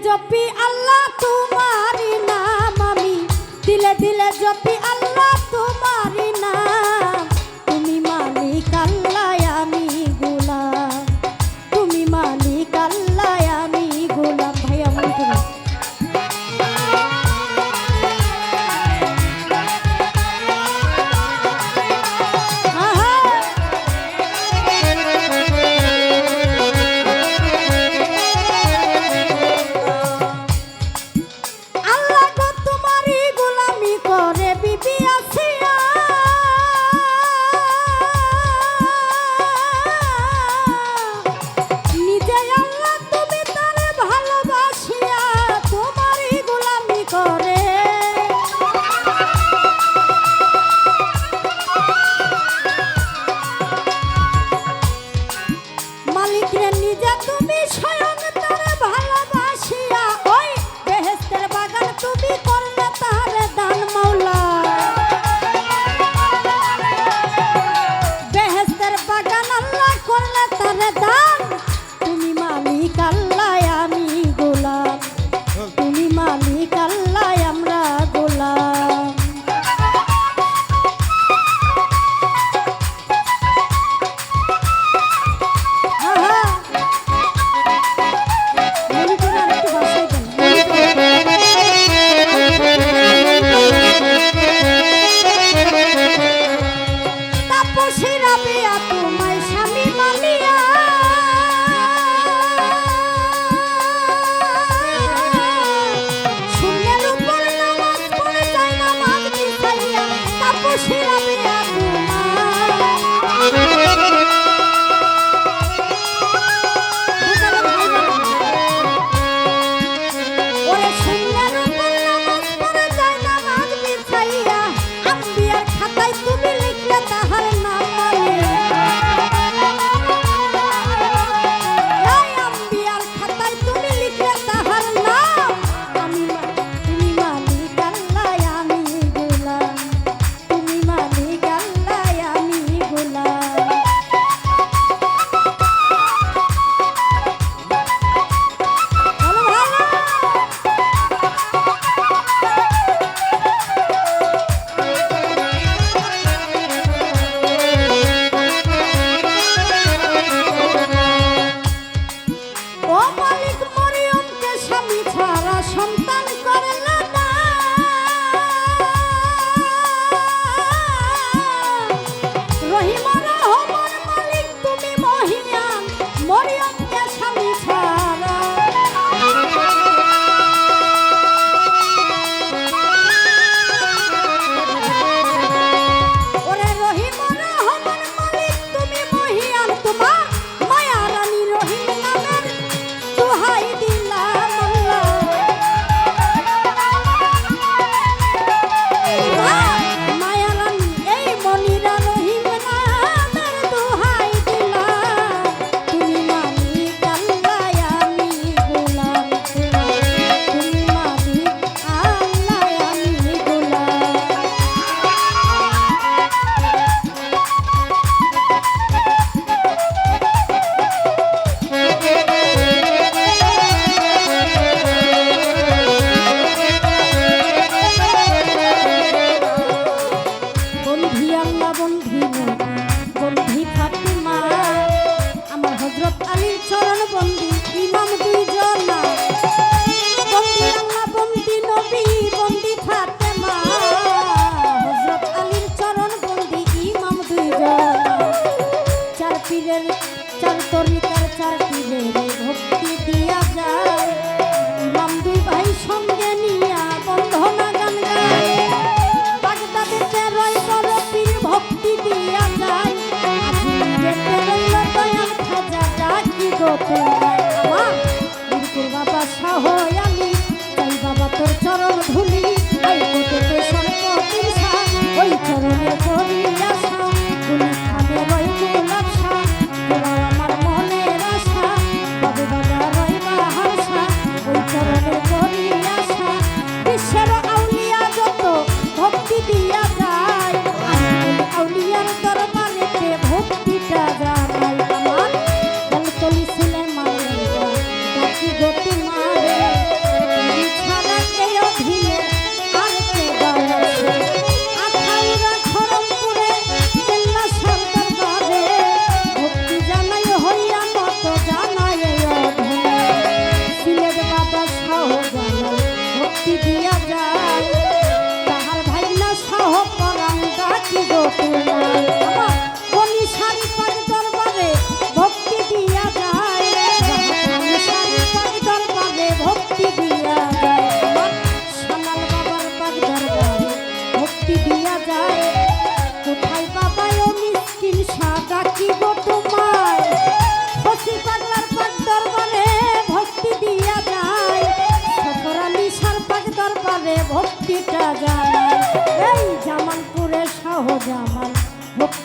জপি আল্লাহ তোমারি নাম, আমি দিলে দিলে জপি আল্লাহ তোমারি নাম। তুমি মালিক আল্লাহ আমি গোলাম, তুমি মালিক আল্লাহ আমি গোলাম। ভাই আমার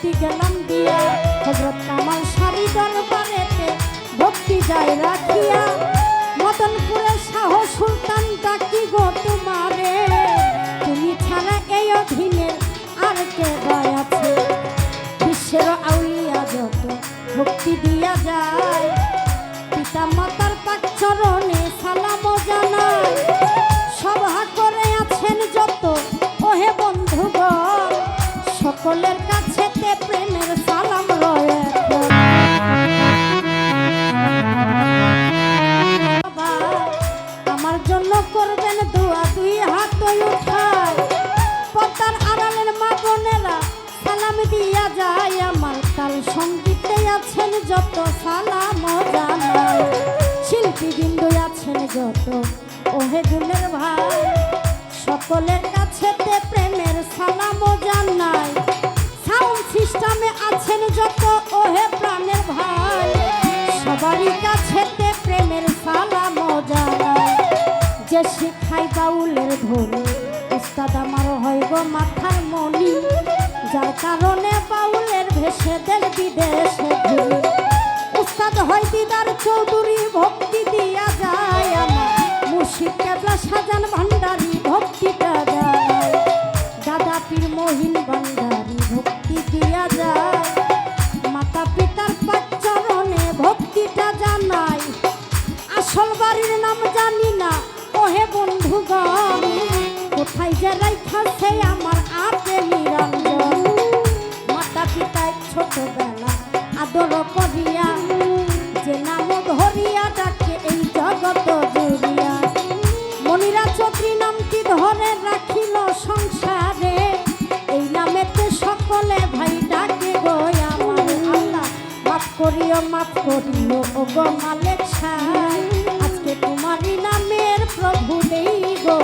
ভক্তি গেলাম দিয়া হযরত কামাল সারি দরবারেতে ভক্তি যায় রাখিয়া মদনপুরের শাহ সুলতান ডাকি গো তোমারে তুমি ছাড়া এই অধীনের আর কে আছে বিশ্বের আউলিয়া যত ভক্তি দিয়া যায় পিতা মাতার পাক চরণে সালাম জানাই সভা করে আছেন যত ওহে বন্ধুগণ সকলের কাছেতে প্রেমের সালাম রয়ে আমার জন্য করবেন দোয়া দুই হাত উঠায় পর্দার আড়ালের মা বোনেরা সালাম দিয়া যায় আমার তাল সঙ্গীতে আছেন যত সালাম জানাই শিল্পী বিন্দু আছেন যত ওহে গুণের ভাই সকলের কাছেতে প্রেমের সালাম জানাই সাউন্ড সিস্টেমে আছেন যত ওহে প্রাণের ভাই সবারই কাছেতে প্রেমের সালাম জানাই যে শিখাই বাউলের ধরে উস্তাদ আমার হয় গো মাথার মনি যার কারণে বাউলের ভেসে দেশ বিদেশে ঘুরি উস্তাদ হয় দিদার চৌধুরী ভক্তি দিয়া যায় আমার মুর্শিদ কেবলা সাজান ভান্ডারী ভক্তিটা যায় দাদা পীর মহিন ভান্ডারী ভক্তি দিয়া যায় মাতা পিতার পাক চরণে ভক্তিটা জানাই আসল বাড়ির নাম জানি না ওহে বন্ধুগণ কোথায় যে রাইখাছে আমার আপে নিরঞ্জন মাতা পিতায় ছোটবেলা আদর করিয়া যে নাম ধরিয়া ডাকে এই জগত জুড়িয়া মনিরা চৌধুরী নামটি ধরে রাখিল সংসারে এই নামেতে সকলে ভাই ডাকে গো আমার আল্লাহ মাফ করিও ও গো মালিক সাহেব আজকে তোমারই নামের প্রভু নেই গো